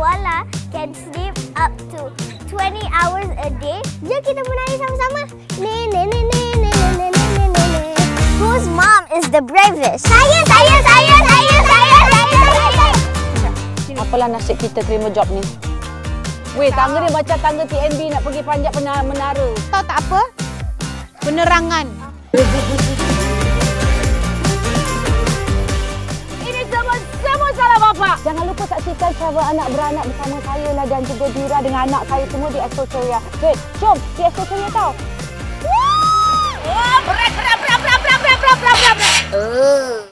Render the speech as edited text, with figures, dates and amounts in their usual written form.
koala can sleep up to 20 hours a day. Jom kita menari sama-sama. Whose mom is the bravest? Saya. Apalah nasib kita terima job ni. Weh, tangga dia macam tangga TNB nak pergi panjat menara. Tahu tak apa? Penerangan. Ini semua salah bapa. Jangan lupa saksikan travel anak beranak bersama saya lah dan juga Dira dengan anak saya semua di Astroceria. Wait, jom di Astroceria tau. Berat.